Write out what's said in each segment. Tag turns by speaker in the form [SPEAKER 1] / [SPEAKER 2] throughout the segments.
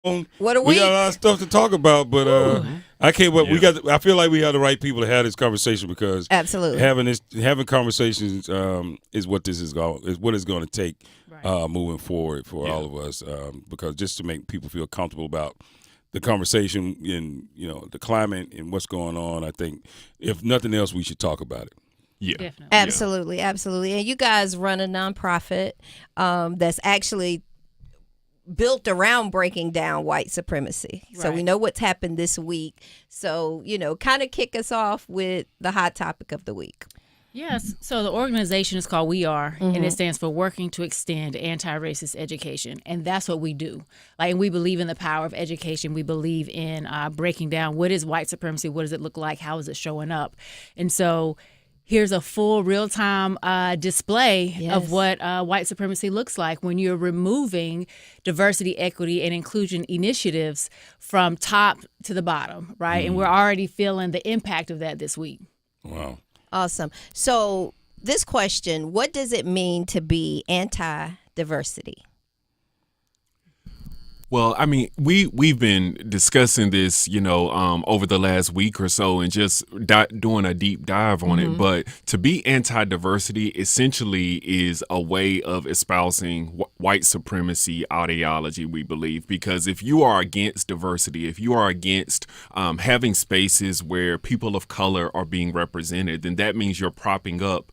[SPEAKER 1] What a
[SPEAKER 2] We
[SPEAKER 1] week.
[SPEAKER 2] got a lot of stuff to talk about, but I can't. But we got. I feel like we have the right people to have this conversation because
[SPEAKER 1] Absolutely.
[SPEAKER 2] having conversations is what this is going is what it's going to take moving forward for all of us. Because just to make people feel comfortable about the conversation and the climate and what's going on, I think if nothing else, we should talk about it.
[SPEAKER 3] Yeah,
[SPEAKER 4] Definitely.
[SPEAKER 1] Absolutely, absolutely. And you guys run a nonprofit that's actually built around breaking down white supremacy. So we
[SPEAKER 4] Right.
[SPEAKER 1] know what's happened this week. So, kind of kick us off with the hot topic of the week.
[SPEAKER 4] Yes. So the organization is called We Are, and it stands for Working to Extend Anti-Racist Education. And that's what we do. And we believe in the power of education. We believe in breaking down what is white supremacy, what does it look like, how is it showing up. And so here's a full real-time display of what white supremacy looks like when you're removing diversity, equity, and inclusion initiatives from top to the bottom, right? And we're already feeling the impact of that this week.
[SPEAKER 2] Wow.
[SPEAKER 1] Awesome. So this question, what does it mean to be anti-diversity?
[SPEAKER 3] Well, I mean, we've been discussing this, over the last week or so, and just doing a deep dive on it. But to be anti-diversity essentially is a way of espousing white supremacy ideology, we believe. Because if you are against diversity, if you are against having spaces where people of color are being represented, then that means you're propping up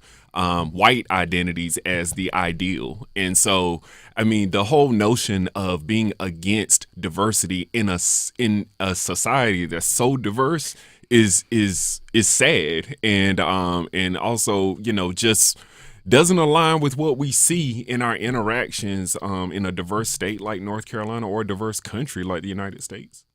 [SPEAKER 3] white identities as the ideal. And so, I mean, the whole notion of being against diversity in a society that's so diverse is sad, and also, just doesn't align with what we see in our interactions in a diverse state like North Carolina or a diverse country like the United States.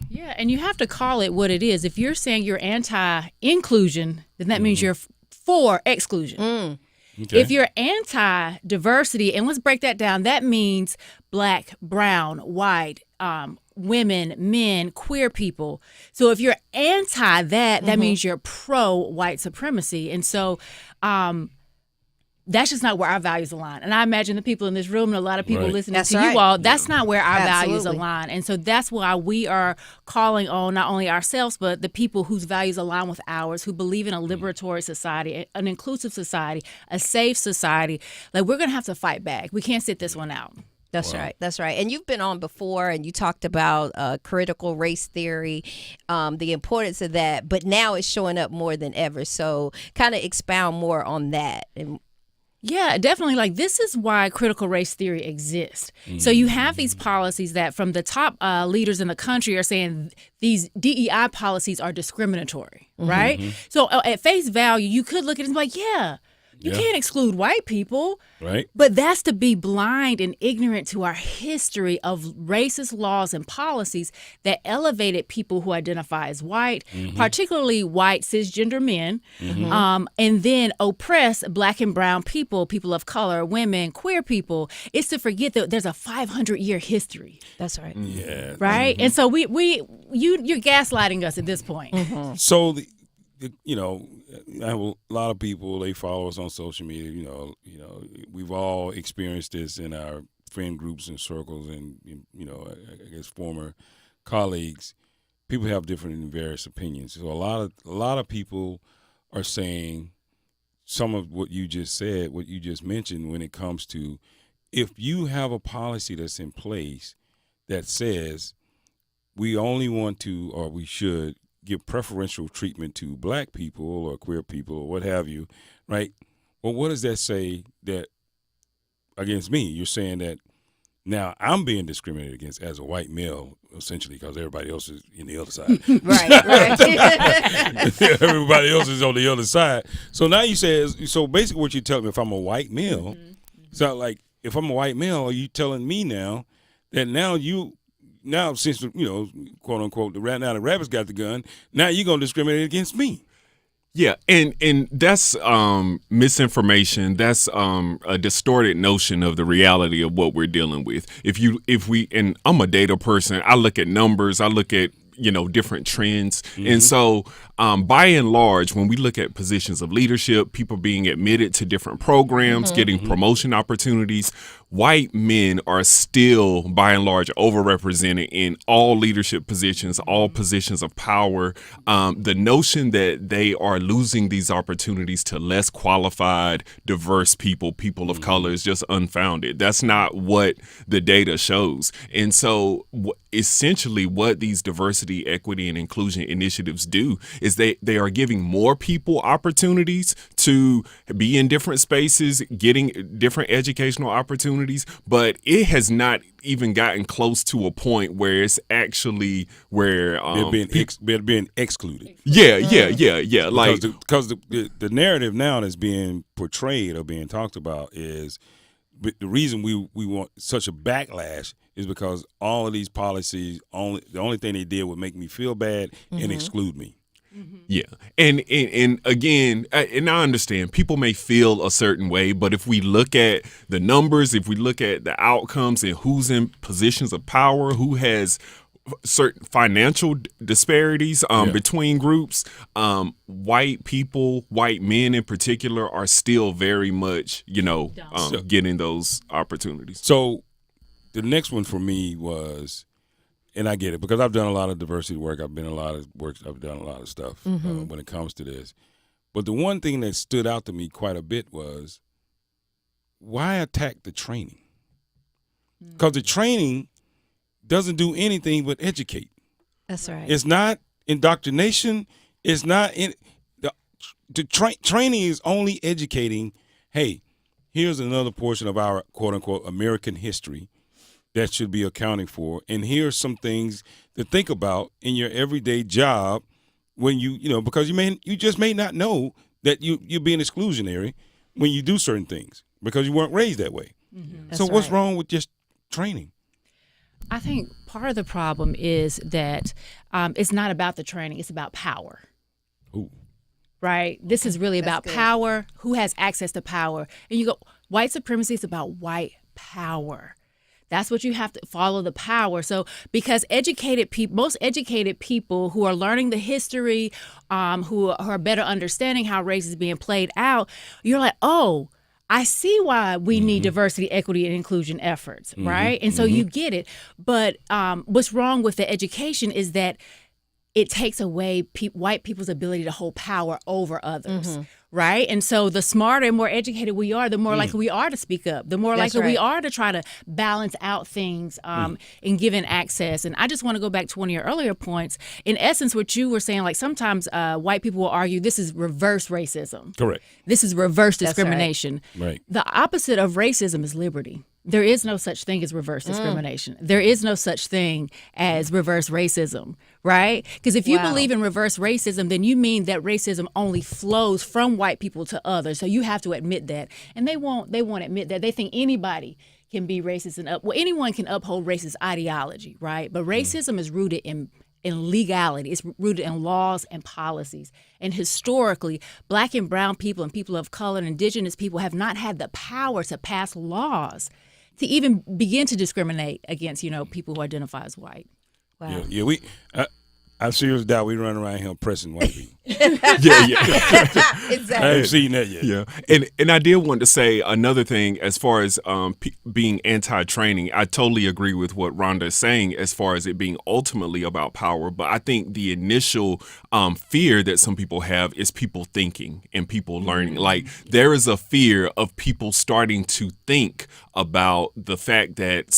[SPEAKER 4] Yeah, and you have to call it what it is. If you're saying you're anti-inclusion, then that means you're for exclusion.
[SPEAKER 2] Okay.
[SPEAKER 4] If you're anti-diversity, and let's break that down, that means black, brown, white, women, men, queer people. So if you're anti that, that means you're pro-white supremacy. And so that's just not where our values align. And I imagine the people in this room and a lot of people listening
[SPEAKER 1] That's
[SPEAKER 4] to
[SPEAKER 1] right.
[SPEAKER 4] you all, that's not where our values
[SPEAKER 1] Absolutely.
[SPEAKER 4] align. And so that's why we are calling on not only ourselves, but the people whose values align with ours, who believe in a liberatory society, an inclusive society, a safe society. We're going to have to fight back. We can't sit this one out.
[SPEAKER 1] That's right. That's right. And you've been on before and you talked about critical race theory, the importance of that. But now it's showing up more than ever. So kind of expound more on that. And
[SPEAKER 4] Yeah, definitely. This is why critical race theory exists. So you have these policies that from the top leaders in the country are saying these DEI policies are discriminatory, right? So at face value, you could look at it and be like, you can't exclude white people.
[SPEAKER 2] Right.
[SPEAKER 4] But that's to be blind and ignorant to our history of racist laws and policies that elevated people who identify as white, particularly white cisgender men, and then oppress black and brown people, people of color, women, queer people. It's to forget that there's a 500-year history.
[SPEAKER 1] that's right.
[SPEAKER 2] Yeah.
[SPEAKER 4] Right? And so you're gaslighting us at this point.
[SPEAKER 2] So I have a lot of people. They follow us on social media. We've all experienced this in our friend groups and circles, and I guess former colleagues. People have different and various opinions. So a lot of people are saying some of what you just said, what you just mentioned, when it comes to if you have a policy that's in place that says we only want to, or we should, give preferential treatment to black people or queer people or what have you, right? Well, what does that say that against me? You're saying that now I'm being discriminated against as a white male, essentially, because everybody else is in the other side.
[SPEAKER 1] Right.
[SPEAKER 2] Everybody else is on the other side. So now you say, so basically what you're telling me, if I'm a white male, so like if I'm a white male, are you telling me now that now since quote unquote the rabbit's got the gun, now you're gonna discriminate against me?
[SPEAKER 3] Yeah, and that's misinformation. That's a distorted notion of the reality of what we're dealing with. And I'm a data person. I look at numbers. I look at different trends, and so by and large, when we look at positions of leadership, people being admitted to different programs, getting promotion opportunities, white men are still, by and large, overrepresented in all leadership positions, all positions of power. The notion that they are losing these opportunities to less qualified, diverse people, people of color, is just unfounded. That's not what the data shows. And so essentially what these diversity, equity, and inclusion initiatives do is they are giving more people opportunities to be in different spaces, getting different educational opportunities, but it has not even gotten close to a point where it's actually where
[SPEAKER 2] they're being excluded.
[SPEAKER 3] Yeah. Like
[SPEAKER 2] Because the narrative now that's being portrayed or being talked about is the reason we want such a backlash is because all of these policies, the only thing they did was make me feel bad and exclude me.
[SPEAKER 3] Yeah. And again, and I understand people may feel a certain way, but if we look at the numbers, if we look at the outcomes and who's in positions of power, who has certain financial disparities between groups, white people, white men in particular, are still very much, getting those opportunities.
[SPEAKER 2] So the next one for me was, and I get it because I've done a lot of diversity work. I've been in a lot of works. I've done a lot of stuff when it comes to this. But the one thing that stood out to me quite a bit was, why attack the training? Because the training doesn't do anything but educate.
[SPEAKER 1] That's right.
[SPEAKER 2] It's not indoctrination. It's not training is only educating. Hey, here's another portion of our quote unquote American history that should be accounting for, and here's some things to think about in your everyday job when because you just may not know that you're being exclusionary when you do certain things because you weren't raised that way. So what's wrong with just training?
[SPEAKER 4] I think part of the problem is that it's not about the training, it's about power.
[SPEAKER 2] Ooh.
[SPEAKER 4] Right? This is really about power, who has access to power. And you go, white supremacy is about white power. That's what you have to follow, the power. So because most educated people who are learning the history, who are better understanding how race is being played out, you're like, oh, I see why we need diversity, equity, and inclusion efforts, right? And so you get it. But what's wrong with the education is that it takes away white people's ability to hold power over others, right? And so the smarter and more educated we are, the more likely we are to speak up, the more likely we are to try to balance out things in giving access. And I just want to go back to one of your earlier points. In essence, what you were saying, like sometimes white people will argue this is reverse racism.
[SPEAKER 2] Correct.
[SPEAKER 4] This is reverse discrimination.
[SPEAKER 2] Right.
[SPEAKER 4] The opposite of racism is liberty. There is no such thing as reverse discrimination. There is no such thing as reverse racism, right? Because if you believe in reverse racism, then you mean that racism only flows from white people to others. So you have to admit that. And they won't admit that. They think anybody can be racist anyone can uphold racist ideology, right? But racism is rooted in legality. It's rooted in laws and policies. And historically, black and brown people and people of color and indigenous people have not had the power to pass laws to even begin to discriminate against, people who identify as white.
[SPEAKER 1] Wow.
[SPEAKER 2] Yeah. I seriously doubt we run around here pressing white people.
[SPEAKER 3] Yeah.
[SPEAKER 1] Exactly.
[SPEAKER 2] I haven't seen that yet.
[SPEAKER 3] Yeah. And I did want to say another thing as far as being anti-training. I totally agree with what Rhonda is saying as far as it being ultimately about power. But I think the initial fear that some people have is people thinking and people learning. Like there is a fear of people starting to think about the fact that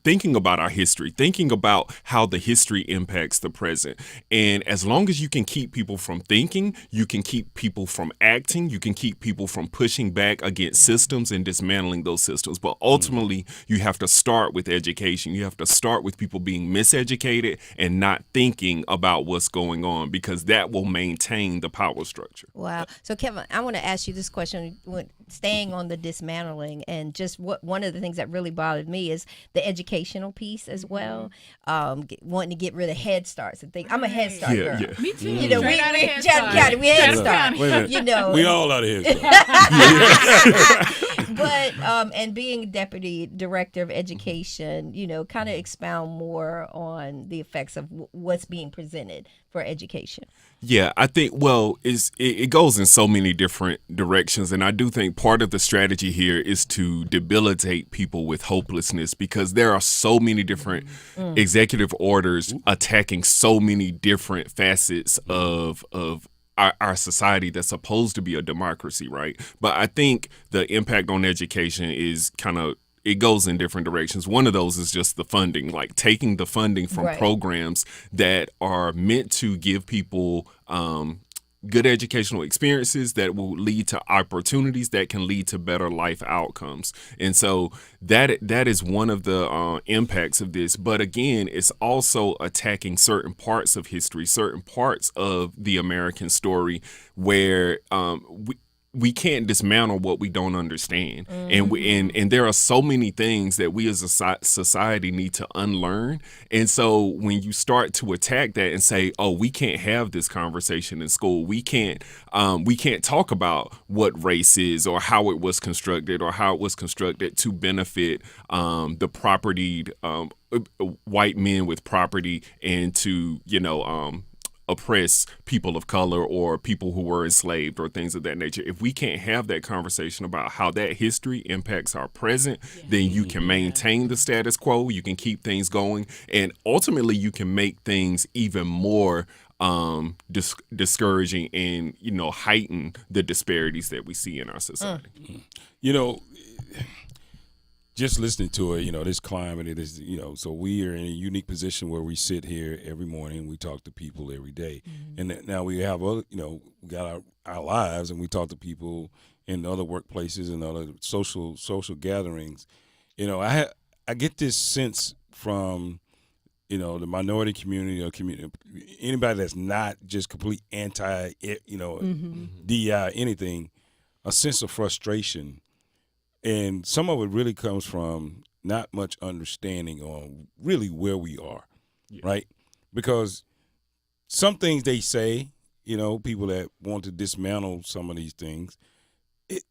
[SPEAKER 3] thinking about our history, thinking about how the history impacts the present. And as long as you can keep people from thinking, you can keep people from acting, you can keep people from pushing back against systems and dismantling those systems. But ultimately, you have to start with education. You have to start with people being miseducated and not thinking about what's going on, because that will maintain the power structure.
[SPEAKER 1] Wow. So, Kevin, I want to ask you this question, staying on the dismantling, and just one of the things that really bothered me is the educational piece as well, wanting to get rid of Head Starts and things. I'm a Head Start girl.
[SPEAKER 3] Yeah.
[SPEAKER 4] Me too.
[SPEAKER 1] We Head Start.
[SPEAKER 2] We all out of Head Start.
[SPEAKER 1] But and being deputy director of education, kind of expound more on the effects of what's being presented for education.
[SPEAKER 3] Yeah, I think, well, it goes in so many different directions. And I do think part of the strategy here is to debilitate people with hopelessness, because there are so many different executive orders attacking so many different facets of our society that's supposed to be a democracy, right? But I think the impact on education is it goes in different directions. One of those is just the funding, like taking the funding from
[SPEAKER 1] Right.
[SPEAKER 3] programs that are meant to give people good educational experiences that will lead to opportunities that can lead to better life outcomes. And so that is one of the impacts of this. But again, it's also attacking certain parts of history, certain parts of the American story where we can't dismantle what we don't understand. And there are so many things that we as a society need to unlearn. And so when you start to attack that and say, oh, we can't have this conversation in school, we can't talk about what race is or how it was constructed to benefit the propertied white men with property, and to oppress people of color or people who were enslaved or things of that nature. If we can't have that conversation about how that history impacts our present, then you can maintain the status quo, you can keep things going, and ultimately you can make things even more discouraging and heighten the disparities that we see in our society.
[SPEAKER 2] Just listening to it, this climate, it is, so we are in a unique position where we sit here every morning, we talk to people every day. And now we have other, we got our lives, and we talk to people in other workplaces and other social gatherings. I get this sense from, the minority community or anybody that's not just complete anti, DEI, anything, a sense of frustration. And some of it really comes from not much understanding on really where we are, right? Because some things they say, people that want to dismantle some of these things, it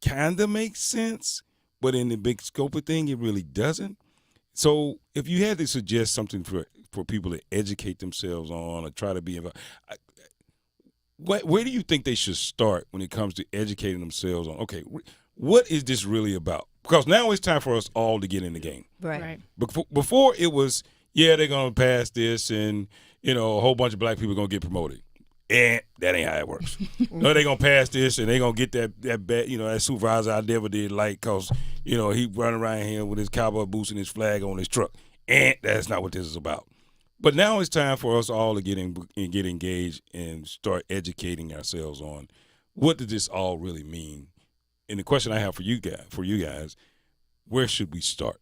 [SPEAKER 2] kind of makes sense, but in the big scope of thing, it really doesn't. So if you had to suggest something for people to educate themselves on or try to be involved, where do you think they should start when it comes to educating themselves on, okay, what is this really about? Because now it's time for us all to get in the game.
[SPEAKER 1] Right.
[SPEAKER 2] Before it was, they're going to pass this and, a whole bunch of black people are going to get promoted. And that ain't how it works. No, they're going to pass this and they're going to get that bad, that supervisor I never did like because, he running around here with his cowboy boots and his flag on his truck. And that's not what this is about. But now it's time for us all to get engaged and start educating ourselves on what does this all really mean. And the question I have for you guys, where should we start?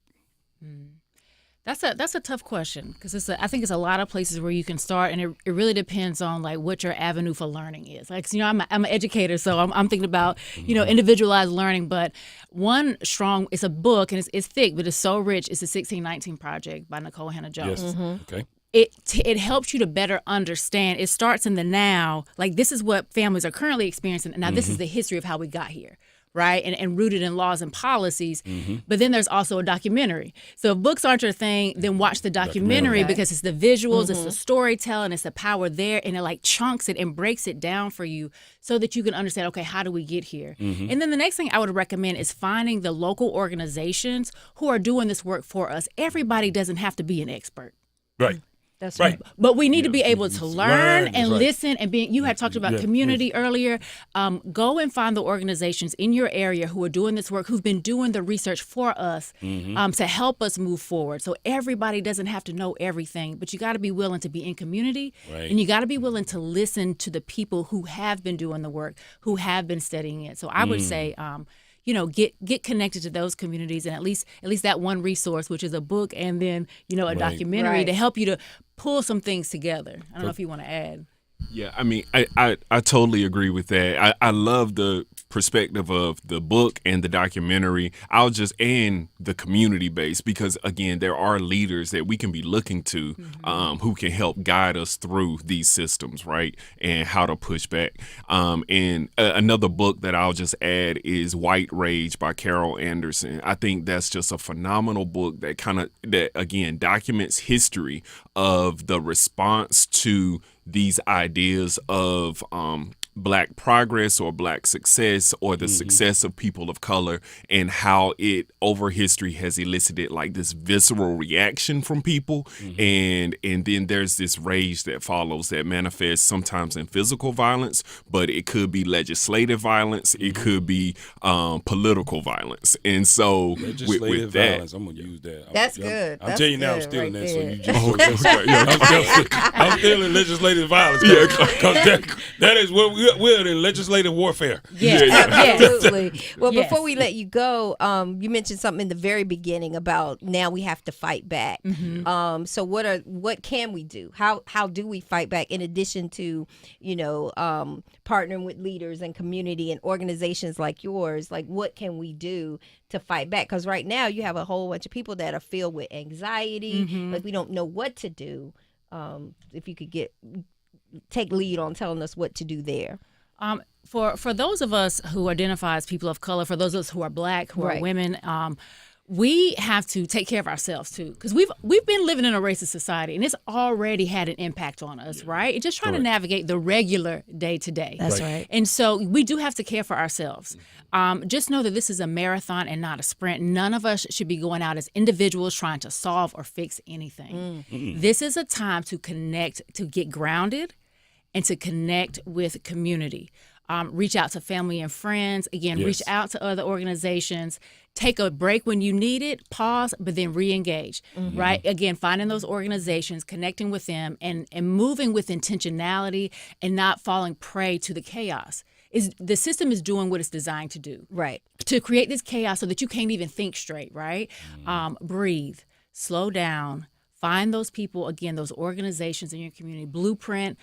[SPEAKER 4] That's a tough question, because I think it's a lot of places where you can start, and it really depends on like what your avenue for learning is. Like, I'm an educator, so I'm thinking about individualized learning. But it's a book, and it's thick, but it's so rich. It's the 1619 Project by Nicole Hannah Jones.
[SPEAKER 2] Yes. Okay.
[SPEAKER 4] It helps you to better understand. It starts in the now, like this is what families are currently experiencing, and now this is the history of how we got here. Right, and rooted in laws and policies. But then there's also a documentary. So if books aren't your thing, then watch the documentary because it's the visuals, it's the storytelling, it's the power there, and it like chunks it and breaks it down for you so that you can understand, okay, how do we get here? And then the next thing I would recommend is finding the local organizations who are doing this work for us. Everybody doesn't have to be an expert.
[SPEAKER 2] Right.
[SPEAKER 1] That's
[SPEAKER 2] right.
[SPEAKER 4] But we need to be able to learn and listen and be. You had talked about community earlier. Go and find the organizations in your area who are doing this work, who've been doing the research for us to help us move forward. So everybody doesn't have to know everything, but you got to be willing to be in community, and you got to be willing to listen to the people who have been doing the work, who have been studying it. So I would say, get connected to those communities, and at least that one resource, which is a book, and then a documentary to help you to pull some things together. I don't know if you want to add.
[SPEAKER 3] Yeah, I mean, I totally agree with that. I love the perspective of the book and the documentary, and the community base, because again, there are leaders that we can be looking to who can help guide us through these systems, right? And how to push back. And another book that I'll just add is White Rage by Carol Anderson. I think that's just a phenomenal book that again documents history of the response to these ideas of Black progress or Black success or the success of people of color, and how it over history has elicited like this visceral reaction from people, and then there's this rage that follows that manifests sometimes in physical violence, but it could be legislative violence, it could be political violence, and so with that,
[SPEAKER 2] violence, I'm gonna use that.
[SPEAKER 1] That's good.
[SPEAKER 2] I'm
[SPEAKER 1] That's
[SPEAKER 2] telling you now, I'm
[SPEAKER 1] good
[SPEAKER 2] stealing
[SPEAKER 1] right
[SPEAKER 2] that. So
[SPEAKER 1] there.
[SPEAKER 2] you just I'm stealing legislative violence. Because that is what we're in legislative warfare.
[SPEAKER 4] Yeah.
[SPEAKER 1] Absolutely. Well,
[SPEAKER 4] Yes.
[SPEAKER 1] before we let you go, you mentioned something in the very beginning about now we have to fight back. So what can we do? How do we fight back in addition to, partnering with leaders and community and organizations like yours? Like, what can we do to fight back? Because right now you have a whole bunch of people that are filled with anxiety. Like, we don't know what to do. If you could take lead on telling us what to do there.
[SPEAKER 4] For those of us who identify as people of color, for those of us who are Black, who are
[SPEAKER 1] Right.
[SPEAKER 4] women, we have to take care of ourselves too, because we've been living in a racist society, and it's already had an impact on us, right? It's just trying to navigate the regular day to day.
[SPEAKER 1] That's right.
[SPEAKER 4] And so we do have to care for ourselves. Just know that this is a marathon and not a sprint. None of us should be going out as individuals trying to solve or fix anything. This is a time to connect, to get grounded, and to connect with community. Reach out to family and friends. Again, reach out to other organizations. Take a break when you need it, pause, but then re-engage, right? Again, finding those organizations, connecting with them, and moving with intentionality and not falling prey to the chaos. The system is doing what it's designed to do.
[SPEAKER 1] Right.
[SPEAKER 4] To create this chaos so that you can't even think straight, right? Breathe, slow down. Find those people, again, those organizations in your community. Blueprint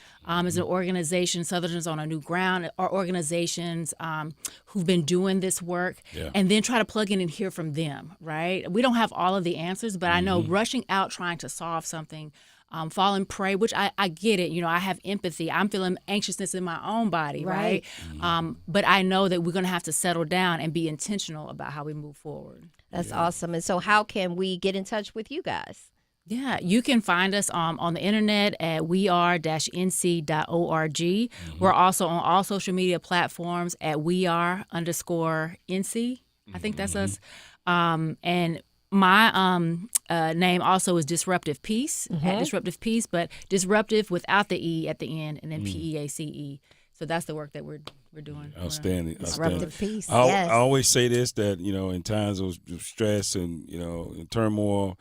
[SPEAKER 4] is an organization, Southerners on a New Ground, are organizations who've been doing this work, and then try to plug in and hear from them, right? We don't have all of the answers, but I know rushing out trying to solve something, falling prey, which I get it. I have empathy. I'm feeling anxiousness in my own body, right? But I know that we're going to have to settle down and be intentional about how we move forward.
[SPEAKER 1] That's awesome. And so how can we get in touch with you guys?
[SPEAKER 4] Yeah, you can find us on the internet at weare-nc.org. We're also on all social media platforms at weare_NC. I think that's us. And my name also is Disruptive Peace, at Disruptive Peace, but disruptive without the E at the end, and then PEACE. So that's the work that we're doing.
[SPEAKER 2] Outstanding.
[SPEAKER 1] Disruptive peace.
[SPEAKER 2] I always say this, that, in times of stress and, and turmoil,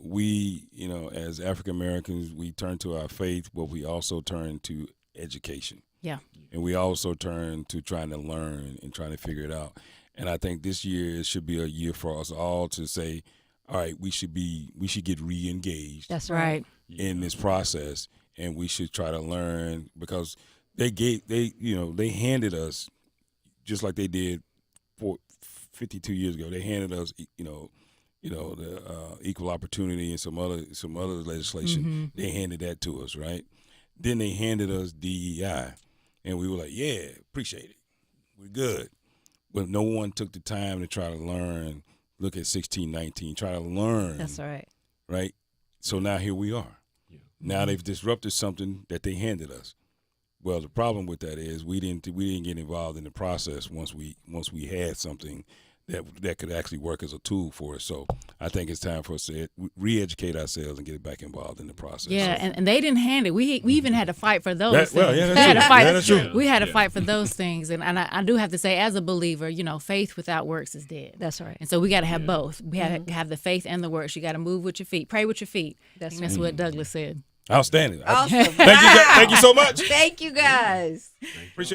[SPEAKER 2] we, as African Americans, we turn to our faith, but we also turn to education.
[SPEAKER 4] Yeah.
[SPEAKER 2] And we also turn to trying to learn and trying to figure it out. And I think this year should be a year for us all to say, all right, we should get re-engaged.
[SPEAKER 1] That's right.
[SPEAKER 2] In this process, and we should try to learn, because they handed us, just like they did 52 years ago, they handed us, the equal opportunity and some other legislation. They handed that to us, right? Then they handed us DEI, and we were like, yeah, appreciate it, we're good. But no one took the time to try to learn. Look at 1619, try to learn.
[SPEAKER 1] That's right.
[SPEAKER 2] Right? So now here we are. Yeah. Now they've disrupted something that they handed us. Well, the problem with that is we didn't get involved in the process once we had something that could actually work as a tool for us. So I think it's time for us to re-educate ourselves and get back involved in the process.
[SPEAKER 4] Yeah, and they didn't hand it. We even had to fight for those things.
[SPEAKER 2] Well, yeah, that's true.
[SPEAKER 4] We had to fight for those things. And I do have to say, as a believer, faith without works is dead.
[SPEAKER 1] That's right.
[SPEAKER 4] And so we got to have both. We have to have the faith and the works. You got to move with your feet. Pray with your feet.
[SPEAKER 1] That's
[SPEAKER 4] what Douglas said.
[SPEAKER 2] Outstanding.
[SPEAKER 1] Awesome.
[SPEAKER 2] Thank you so much.
[SPEAKER 1] Thank you, guys.
[SPEAKER 2] Appreciate